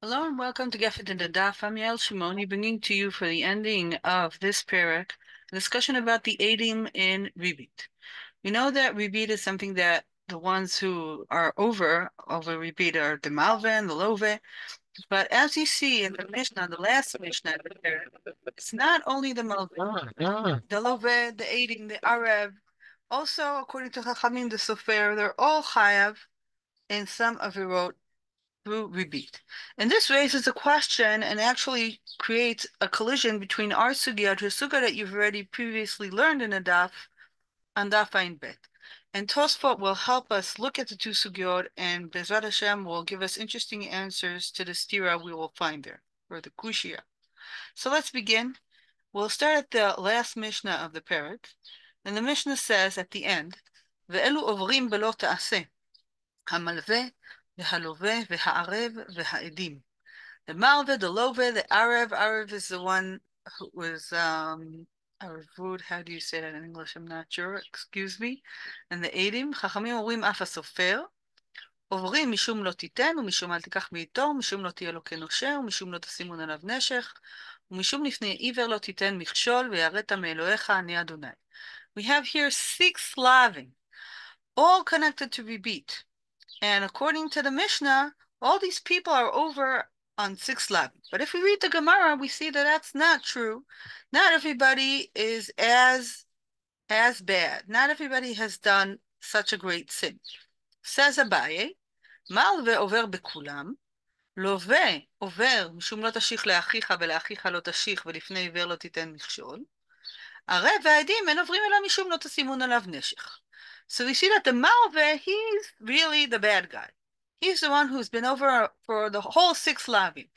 Hello and welcome to Gefet and the Bava Metzia Shimoni, bringing to you for the ending of this perek a discussion about the edim in ribit. We know that ribit is something that the ones who are over ribit are the malve and the love, but as you see in the Mishnah, the last Mishnah, it's not only the malve, the love, the edim, the arav. Also, according to Chachamim, the sofer, they're all chayav in some avirot through ribit. And this raises a question and actually creates a collision between our sugya, the sugya that you've already previously learned in a daf, and daf ayin bet. And Tosfot will help us look at the two sugyot, and Bezrat Hashem will give us interesting answers to the stira we will find there, or the kushia. So let's begin. We'll start at the last Mishnah of the perek, and the Mishnah says at the end, "Ve'elu ovrim belo ta'aseh, hamalveh והלווה והערב והעדים." The malve, the love, the arav is the one who was arvud. How do you say that in English? I'm not sure. Excuse me. And the edim, חכמים אומרים אף הסופר, עוברים משום לא תיתן, ומשום אל תיקח מאיתו, ומשום לא תהיה לו כנושה, ומשום לא תסימון עליו נשech, ומשום לפני עיוור לא תיתן מכשול, ויראת מאלוהיך אני אדוני. We have here 6 slavim, all connected to rebit. And according to the Mishnah, all these people are over on 6 lavim. But if we read the Gemara, we see that that's not true. Not everybody is as bad. Not everybody has done such a great sin. Says Abaye, malve over bekulam, לווה עובר משום לא תשיך לאחיך ולאחיך לא תשיך ולפני עיוור לא תיתן מכשול. ערב והעדים אין עוברים אלא משום לא תסימון עליו נשech. So we see that the malve, he's really the bad guy. He's the one who's been over for the whole 6 lavim.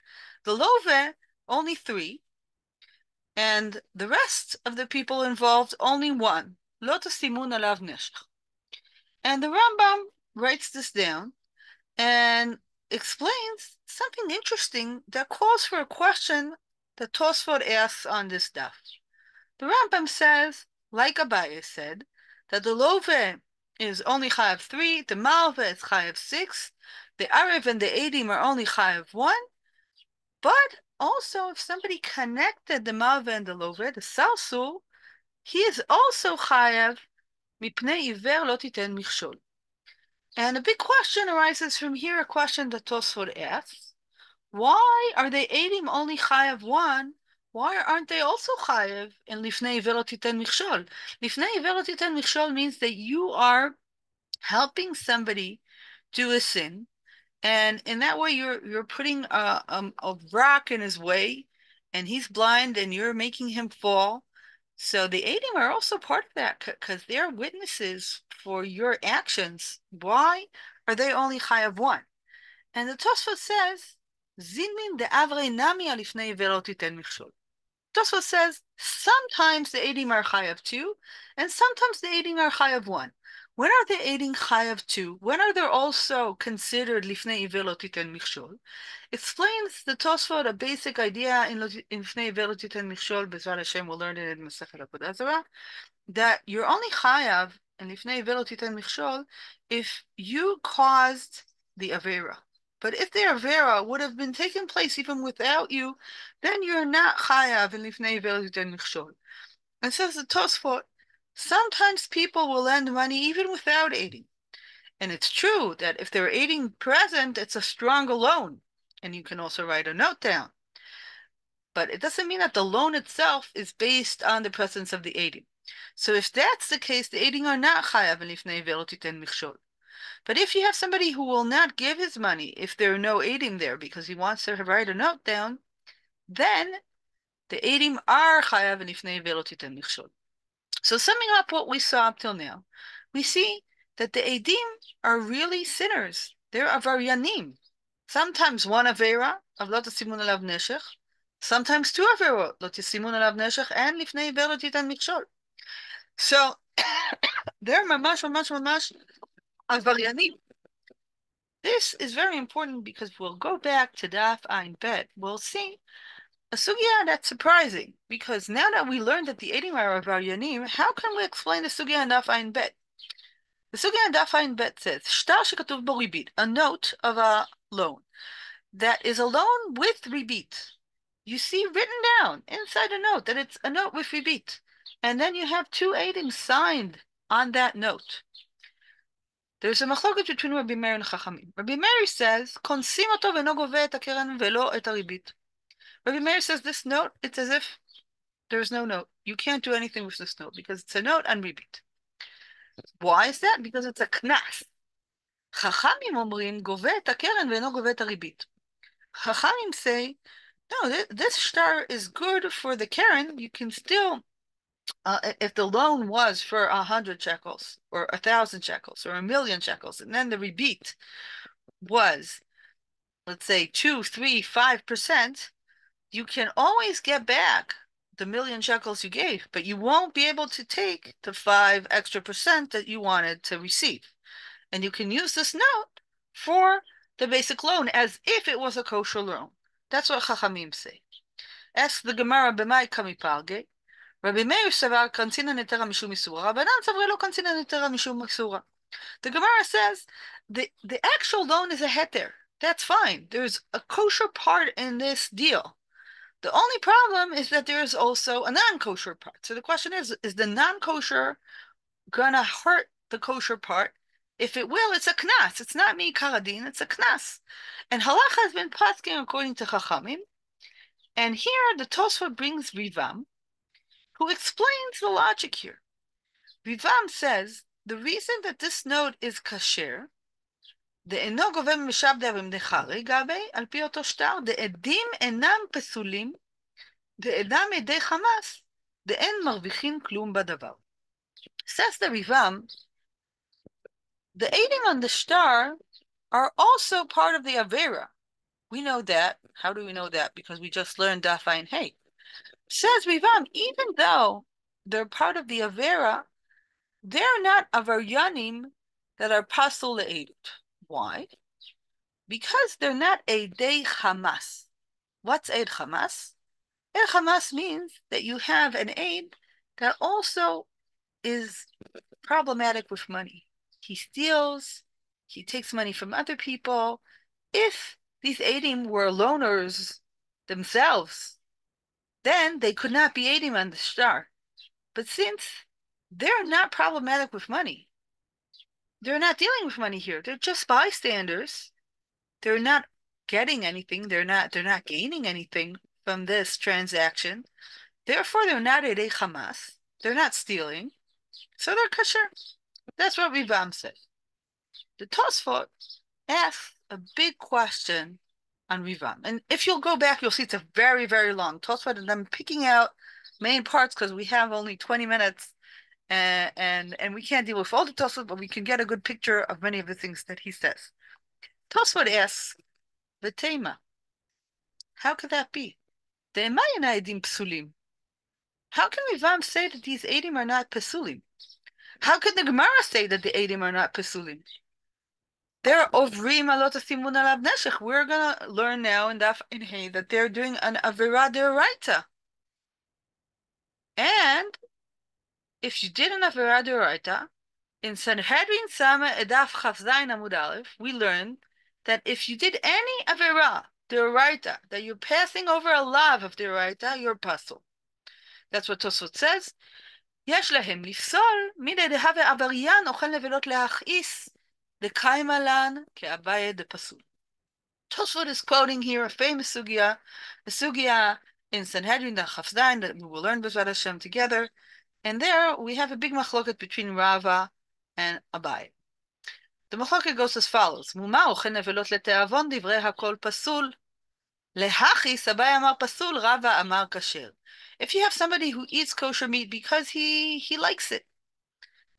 The love, only 3. And the rest of the people involved, only 1. Lo tesimun alav neshech. And the Rambam writes this down and explains something interesting that calls for a question that Tosfot asks on this daf. The Rambam says, like Abaye said, that the love is only chayav 3, the malve is chayav 6, the arav and the edim are only chayav 1, but also if somebody connected the malve and the love, the salsul, he is also chayav mipnei iver lo titen michshol. And a big question arises from here, a question that Tosfot asks, why are the edim only chayav 1? Why aren't they also chayav in lifnei iver lo titen michshol? Lifnei iver lo titen michshol means that you are helping somebody do a sin, and in that way you're putting a rock in his way, and he's blind, and you're making him fall. So the edim are also part of that because they're witnesses for your actions. Why are they only chayav 1? And the Tosfot says, "Zinmin de avrei nami alifnei velo titen michshol." Tosfot says sometimes the edim are chayav 2, and sometimes the edim are chayav 1. When are the edim chayav 2? When are they also considered lifnei iver lo titen michshol? Explains the Tosfot a basic idea in lifnei iver lo titen michshol. Bezrat Hashem will learn it in Masechet Avodah Zarah, that you're only chayav in lifnei iver lo titen michshol if you caused the avera. But if the avera would have been taking place even without you, then you're not chayav in lifnei iver lo titen michshol. And says the Tosfot, sometimes people will lend money even without aiding. And it's true that if they're aiding present, it's a stronger loan. And you can also write a note down. But it doesn't mean that the loan itself is based on the presence of the aiding. So if that's the case, the aiding are not chayav in lifnei iver lo titen michshol. But if you have somebody who will not give his money if there are no aiding there because he wants to write a note down, then the aiding are chayav in lifnei iver lo titen michshol. So summing up what we saw up till now, we see that the edim are really sinners. They're avaryanim. Sometimes 1 avera of lo tesimun alav neshech, sometimes 2 averot, lo tesimun alav neshech and lifnei iver lo titen michshol. So they're mamash avaryanim. This is very important because we'll go back to daf ayin bet. We'll see a sugya that's surprising, because now that we learned that the edim are avaryanim, how can we explain the sugya in daf ayin bet? The sugya in daf ayin bet says, "Shtar shekatuv bo ribit," a note of a loan. that is a loan with ribit. You see written down inside a note that it's a note with ribit. And then you have two aidings signed on that note. There's a machloket between Rabbi Meir and Chachamim. Rabbi Meir says, "Konsim oto ve'no gove et hakeren ve'lo et haribit." Rabbi Meir says this note, it's as if there's no note. You can't do anything with this note because it's a note on ribit. Why is that? Because it's a knas. Chachamim omrim gove et hakeren ve'no gove et haribit. Chachamim say, no, this shtar is good for the keren. You can still, if the loan was for 100 shekels or 1,000 shekels or 1,000,000 shekels, and then the rebate was, let's say, 2, 3, 5%, you can always get back the 1,000,000 shekels you gave, but you won't be able to take the 5 extra percent that you wanted to receive. And you can use this note for the basic loan as if it was a kosher loan. That's what Chachamim say. Ask the Gemara, "B'mai kamipalge?" Rabbi Meir savar kantina netera mishum misura. Rabbanan savre lo kantina netera mishum misura. The Gemara says the actual loan is a heter. That's fine. There's a kosher part in this deal. The only problem is that there is also a non-kosher part. So the question is the non-kosher gonna hurt the kosher part? If it will, it's a knas. It's not me karadin, it's a knas. And halakha has been pasking according to Chachamim. And here the Tosfot brings Rivam, who explains the logic here. Rivam says the reason that this note is kasher, דאינו גובה משבדיו ומדחרי גבי, על פי אותו שטר, דעדים אינם פסולים, דעדם ידי חמאס, דאין מרוויחים כלום בדבר. Says the Rivam, the aiding on the star are also part of the avera. We know that. How do we know that? Because we just learned Daf Ayin Hey. Says Rivam, even though they're part of the avera, they're not avaryanim that are pasul le'edut. Why? Because they're not eidei chamas. What's eid chamas? Eid chamas means that you have an aid that also is problematic with money. He steals, he takes money from other people. If these aidim were loaners themselves, then they could not be aidim on the star. But since they're not problematic with money, they're not dealing with money here. They're just bystanders. They're not getting anything. They're not gaining anything from this transaction. Therefore, they're not edei chamas. They're not stealing. So they're kosher. That's what Rivam said. The Tosfot asks a big question on Rivam. And if you'll go back, you'll see it's a very, very long Tosfot, and I'm picking out main parts because we have only 20 minutes and we can't deal with all the Tosfot, but we can get a good picture of many of the things that he says. Tosfot asks, the tema, how could that be? The emayin aidim psulim. How can Rivam say that these aidim are not pasulim? How could the Gemara say that the aidim are not pasulim? They're ovrim alot tesimun alav neshech. We're gonna learn now in Daf Ayin Hey that they're doing an avera d'oraita. And if you did an avera d'oraita, in Sanhedrin Sama Edaf Chaf Zayin Amud Aleph, we learned that if you did any avera d'oraita, that you're passing over a lav of d'oraita, you're pasul. That's what Tosfot says. יש להם לפסול מידי דהווה עבריין אוכל נבלות להכעיס דקיימה לן כאביי דפסול. Tosfot is quoting here a famous sugya, the sugya in Sanhedrin, the Chaf Zayin, that we will learn B'ezrat Hashem together. And there we have a big machloket between Rava and Abai. The machloket goes as follows: Muma ochen nevelot leteavon divrei hakol pasul. Lehachis Abai amar pasul, Rava amar kasher. If you have somebody who eats kosher meat because he likes it,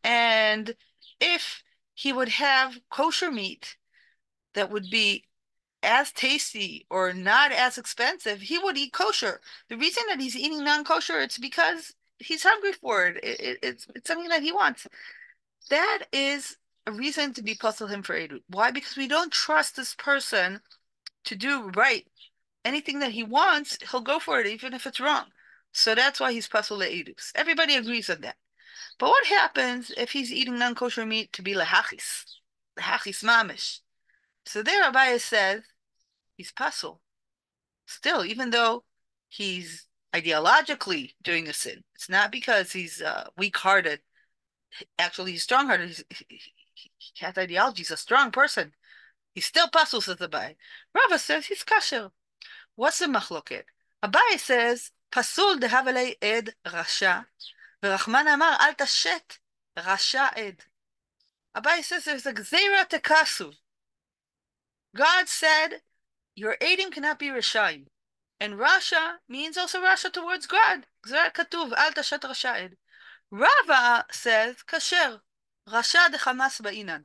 and if he would have kosher meat that would be as tasty or not as expensive, he would eat kosher. The reason that he's eating non-kosher, it's because he's hungry for it. It's something that he wants. That is a reason to be puzzle him for edut. Why? Because we don't trust this person to do right. Anything that he wants, he'll go for it, even if it's wrong. So that's why he's puzzle le'edus. Everybody agrees on that. But what happens if he's eating non-kosher meat to be lehachis mamish? So there Abaye says, he's pasul. Still, even though he's ideologically doing a sin, it's not because he's weak-hearted. Actually, he's strong-hearted. He has ideology. He's a strong person. He's still pasul, says Abai. Rava says he's kasher. What's the machloket? Abai says, pasul dehavale ed rasha, ורחמן אמר, אל תשת rasha ed. Abai says there's a gzeira tekasu. God said, your aiding cannot be Rishayim. And Rasha means also Rasha towards God. Gzeira katuv, al tashet rasha ed. Rava says, kasher, Rasha de Hamas ba'inan.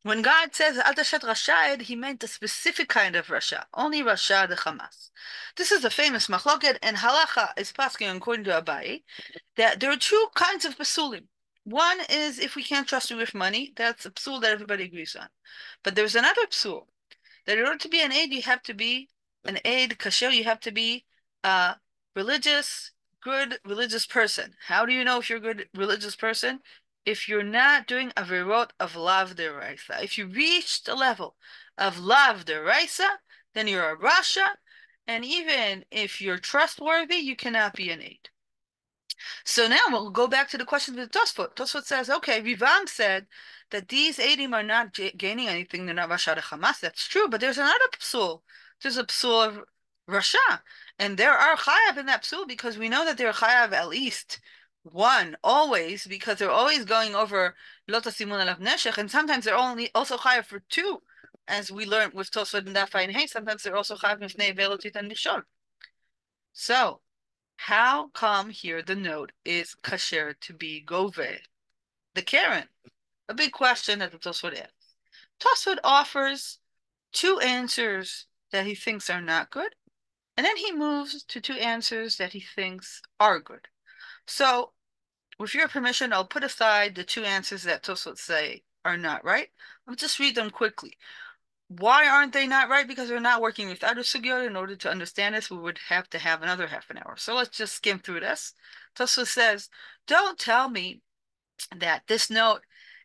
When God says al tashet rasha ed, he meant a specific kind of Rasha, only Rasha de Hamas. This is a famous machloket, and halakha is passing according to Abai, that there are two kinds of pasulim. One is if we can't trust you with money, that's a psul that everybody agrees on. But there's another psul, that in order to be an aid, you have to be an aid kasher, you have to be a religious, good religious person. How do you know if you're a good religious person? If you're not doing averot of lav deraisa. If you reach the level of lav deraisa, then you're a rasha, and even if you're trustworthy, you cannot be an aid. So now we'll go back to the question of the Tosfot. Tosfot says, okay, Rivam said that these Eidim are not gaining anything, they're not Rasha de Hamas. That's true, but there's another psul. There's a psul of Rasha. And there are chayav in that psul because we know that they're chayav at least one, always, because they're always going over lo testimun alav neshech, and sometimes they're only also chayav for two, as we learned with Tosfot and Daf Ayin Hey. Sometimes they're also chayav lifnei violate and mishon. So, how come here the note is kasher to be gove, the Karen? A big question that the Tosfot asks. Tosfot offers two answers that he thinks are not good, and then he moves to two answers that he thinks are good. So, with your permission, I'll put aside the two answers that Tosfot say are not right. I'll just read them quickly. Why aren't they not right? Because we're not working with other sugya. In order to understand this, we would have to have another half an hour. So let's just skim through this. Tosfot says, don't tell me that this note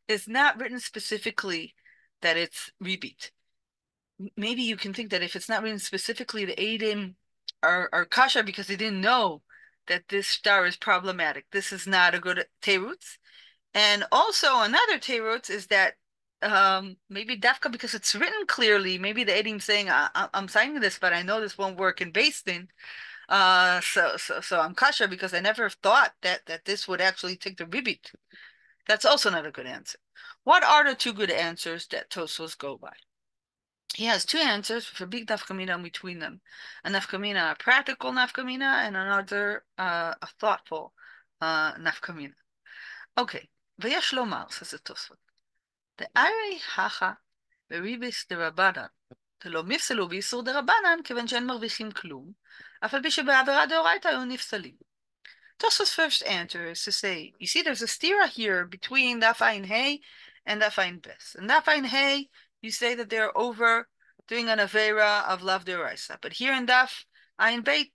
is not written specifically that it's repeat. Maybe you can think that if it's not written specifically, the Eidim are kasha because they didn't know that this star is problematic. This is not a good teirutz. And also another teirutz is that maybe dafka because it's written clearly. Maybe the Eidim saying, I'm signing this, but I know this won't work in Basin. So I'm kasha because I never thought that this would actually take the ribit. That's also not a good answer. What are the two good answers that Tosfos go by? He has two answers for big nafkamina between them. A nafkamina, a practical nafkamina, and another a thoughtful nafkamina. Okay. V'yesh lomar, says the Tosfot. The Arei Hacha ברibis דרבנן, דלא נפסלו באיסור דרבנן, כיוון שאין מרוויחים כלום, אף על פי שבעבירה דאורייתא היו נפסלים. Tosfos' first answer is to say, you see, there's a stira here between Daf Ayin Hey and Daf Ayin Bes. And Daf Ayin Hey, you say that they're over doing an avera of lav deraisa. But here in Daf Ayin Beit,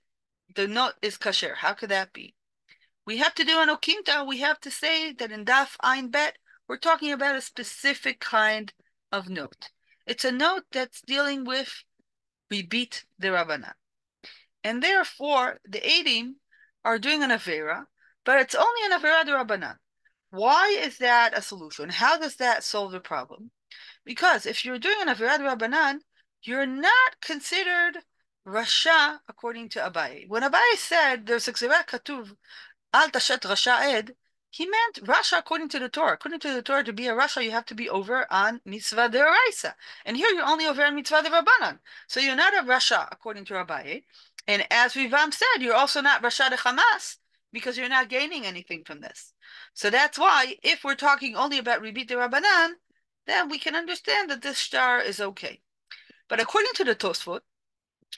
the note is kasher. How could that be? We have to do an okimta. We have to say that in Daf Ayin Bet, we're talking about a specific kind of note. It's a note that's dealing with ribit derabanan. And therefore, the Eidim are doing an avera, but it's only an avera derabanan. Why is that a solution? How does that solve the problem? Because if you're doing an avera derabanan, you're not considered rasha according to Abaye. When Abaye said there's a gzeira katuv al tashet rasha ed, he meant rasha according to the Torah. According to the Torah, to be a rasha, you have to be over on mitzvah deraisa. And here you're only over on mitzvah derabanan. So you're not a rasha according to Abaye. And as Rivam said, you're also not rasha de Hamas because you're not gaining anything from this. So that's why, if we're talking only about ribit derabanan, then we can understand that this star is okay. But according to the Tosfot,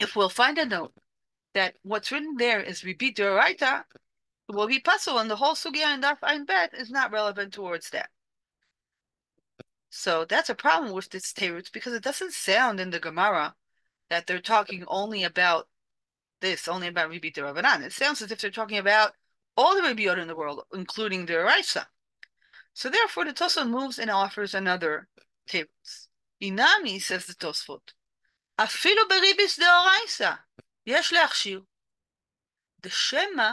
if we'll find a note that what's written there is ribit deraita, it will be pasul, and the whole sugya and Daf Ayin Bet is not relevant towards that. So that's a problem with this teirutz because it doesn't sound in the Gemara that they're talking only about this, only about ribit derabanan. It sounds as if they're talking about all the ribiyot in the world, including the Raisa. So therefore, the Tosfot moves and offers another teirutz. Inami, says the Tosfot, אפילו בריביס דאורייסה, יש להכשיר. דשמא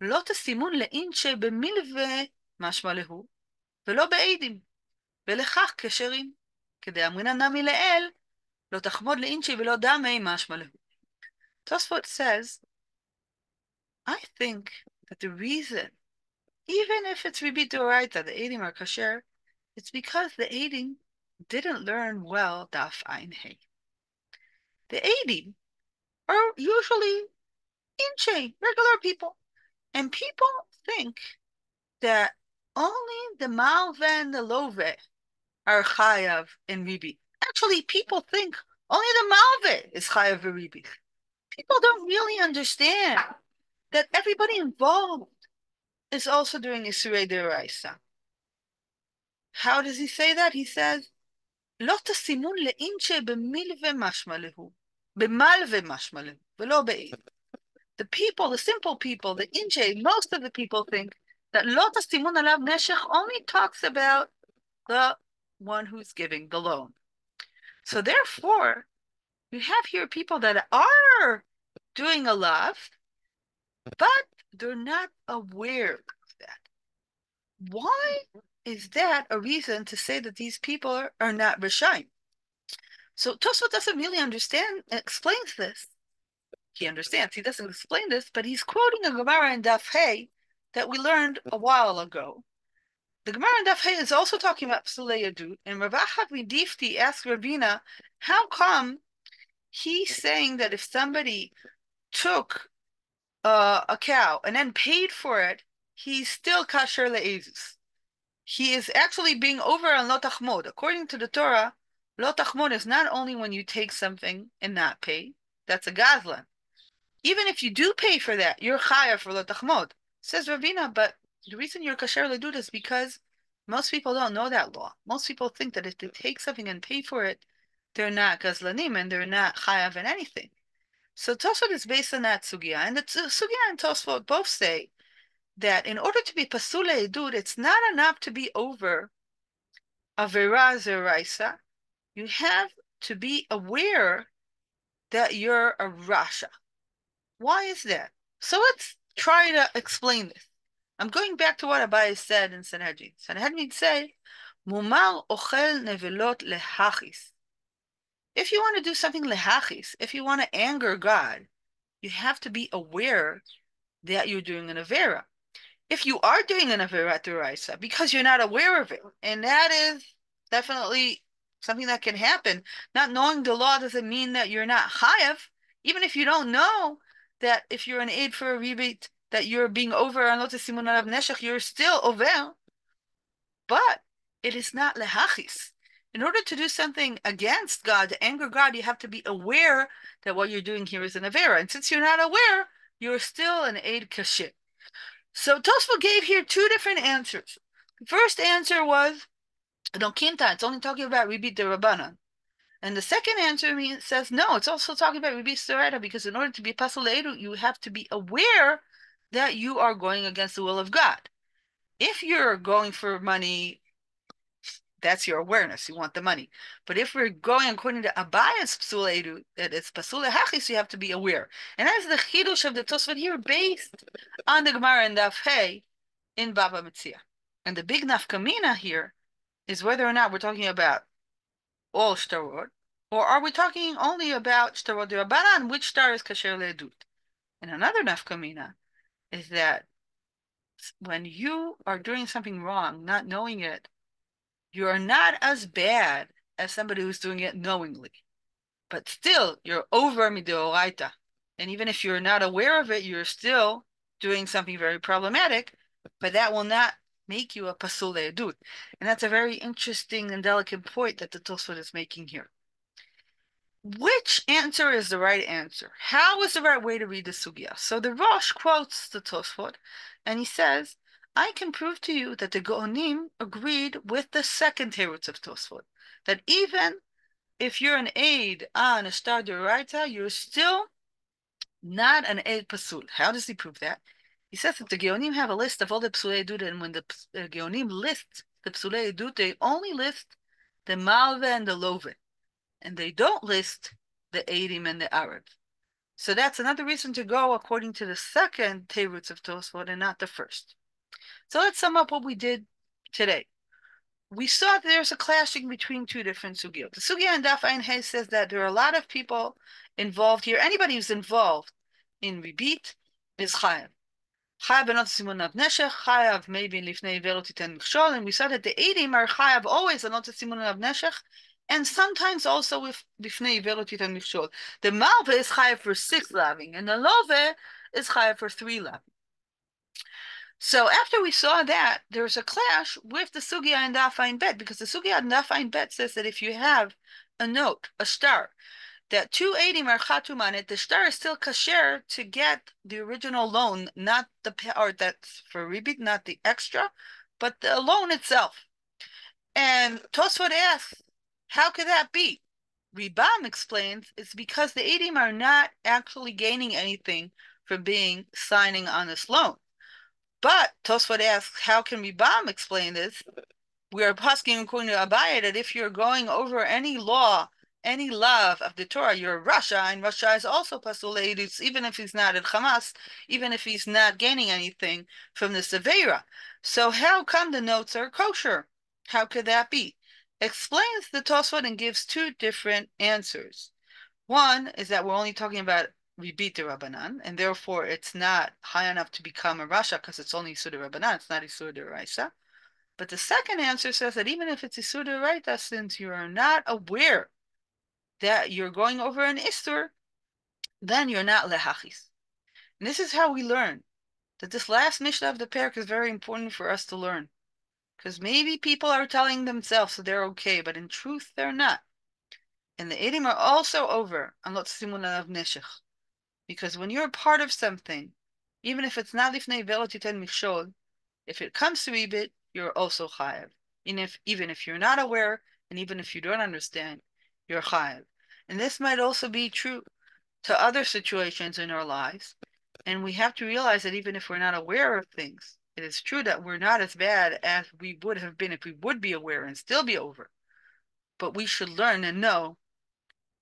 לא תסימון לאינשי במלווה משמע להו, ולא בעדים, ולכך כשרים. כדאמרינן נמי לאל, לא תחמוד לאינשי ולא דמי משמע להו. Tosfot says, I think that the reason, even if it's ribit d'oraita, the adim are kasher, it's because the adim didn't learn well daf ein hey. The adim are usually inche, regular people. And people think that only the malve and the love are chayav and ribi. Actually, people think only the malve is chayav and ribi. People don't really understand that everybody involved is also doing Isurei Deraisa. How does he say that? He says, לא תסימון לאינצ'ה במלווה משמע להו, במלווה משמע להו, ולא בעיד. The people, the simple people, the inche, most of the people think that lo testimun alav neshech only talks about the one who's giving the loan. So therefore, you have here people that are doing alav, but they're not aware of that. Why is that a reason to say that these people are not Rishayim? So Tosfot doesn't really explains this. He understands. He doesn't explain this, but he's quoting a Gemara in Daf Hey that we learned a while ago. The Gemara in Daf Hey is also talking about Psulei Yadut, and Rav Achad Midifti asked Ravina, how come he's saying that if somebody took a cow and then paid for it, he's still kasher le'ezus? He is actually being over on lo tachmod. According to the Torah, lo tachmod is not only when you take something and not pay, that's a gazlan. Even if you do pay for that, you're chayav for lo tachmod. Says Ravina, but the reason you're kasher ledut is because most people don't know that law. Most people think that if they take something and pay for it, they're not gazlanim and they're not chayav in anything. So Tosfot is based on that sugya, and the sugya and Tosfot both say that in order to be pasule edut, it's not enough to be over avera zeraisa. You have to be aware that you're a rasha. Why is that? So let's try to explain this. I'm going back to what Abai said in Sanhedrin. Sanhedrin say, Mumar ochel nevelot lehachis. If you want to do something lehachis, if you want to anger God, you have to be aware that you're doing an avera. If you are doing an avera d'oraisa because you're not aware of it, and that is definitely something that can happen. Not knowing the law doesn't mean that you're not chayav. Even if you don't know that if you're an aid for a rebate, that you're being over on lo tesimun alav neshech, you're still over. But it is not lehachis. In order to do something against God, to anger God, you have to be aware that what you're doing here is an avera. And since you're not aware, you're still an aid kashir. So Tosfot gave here two different answers. The first answer was, no kinta, it's only talking about ribit de Rabbanan. And the second answer says, no, it's also talking about ribit d'oraita, because in order to be pasal le'edu, you have to be aware that you are going against the will of God. If you're going for money, that's your awareness. You want the money. But if we're going according to Abaya's psul le'edu, that it's pasul le'hachis, you have to be aware. And that's the chidush of the Tosfot here, based on the Gemara and Daf Hey in Bava Metzia. And the big nafkamina here is whether or not we're talking about all shtarot, or are we talking only about shtarot d'Rabbanan, which star is kasher le'edut? And another nafkamina is that when you are doing something wrong, not knowing it, you are not as bad as somebody who's doing it knowingly. But still, you're over midoraita. And even if you're not aware of it, you're still doing something very problematic, but that will not make you a pasul le'edut. And that's a very interesting and delicate point that the Tosfot is making here. Which answer is the right answer? How is the right way to read the sugya? So the Rosh quotes the Tosfot, and he says, I can prove to you that the Gaonim agreed with the second teretz of Tosfot, that even if you're an aid on a star d'oraita, you're still not an aid pasul. How does he prove that? He says that the Gaonim have a list of all the psulei edut, and when the Gaonim list the psulei edut, they only list the malve and the love, and they don't list the Eidim and the Arab. So that's another reason to go according to the second Teirutz of Tosfot and not the first. So let's sum up what we did today. We saw that there's a clashing between two different sugyot. The sugya in Daf Ayin Hey says that there are a lot of people involved here. Anybody who's involved in ribit is chayav. Chayav benot tesimun of neshech, chayav maybe lifnei violate and we saw that the eidim are chayav always benot tesimun of neshech, and sometimes also with lifnei violate and the malva is chayav for 6 laving, and the love is chayav for 3 laving. So after we saw that, there's a clash with the sugya and Daf Ayin Bet, because the sugya and Daf Ayin Bet says that if you have a note, a star, that 2 eidim are chatum on it, the star is still kasher to get the original loan, not the part that's for ribit, not the extra, but the loan itself. And Tosfot asks, how could that be? Ribam explains it's because the eidim are not actually gaining anything from signing on this loan. But Tosfot asks, how can Ribam explain this? We are asking according to Abaye that if you're going over any law, any lav of the Torah, you're Rasha, and Rasha is also pasul, even if he's not at Hamas, even if he's not gaining anything from the Severa. So how come the notes are kosher? How could that be? Explains the Tosfot and gives 2 different answers. One is that we're only talking about ribit Rabbanan, and therefore it's not high enough to become a Rasha because it's only Isur Rabbanan, it's not Isur Raisa. But the second answer says that even if it's Isur Raisa, since you are not aware that you're going over an Isur, then you're not lehachis. And this is how we learn that this last Mishnah of the perek is very important for us to learn. Because maybe people are telling themselves that they're okay, but in truth, they're not. And the Eidim are also over on tesimun of neshech. Because when you're part of something, even if it's not lifnei violate and michol, if it comes to ibit, you're also chayav. Even if you're not aware, and even if you don't understand, you're chayav. And this might also be true to other situations in our lives. And we have to realize that even if we're not aware of things, it is true that we're not as bad as we would have been if we would be aware and still be over. But we should learn and know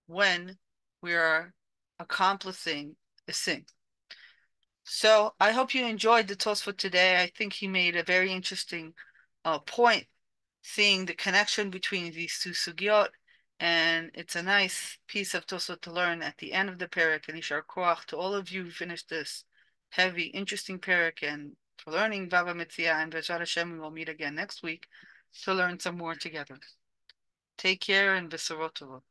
when we are accomplishing a sin. So I hope you enjoyed the Tosfot today. I think he made a very interesting point, seeing the connection between these 2 sugyot, and it's a nice piece of Tosfot to learn at the end of the perek. And Yishar Koach to all of you who finished this heavy, interesting perek and for learning Bava Metzia, and B'ezrat Hashem we will meet again next week to learn some more together. Take care and Besorot Tovot.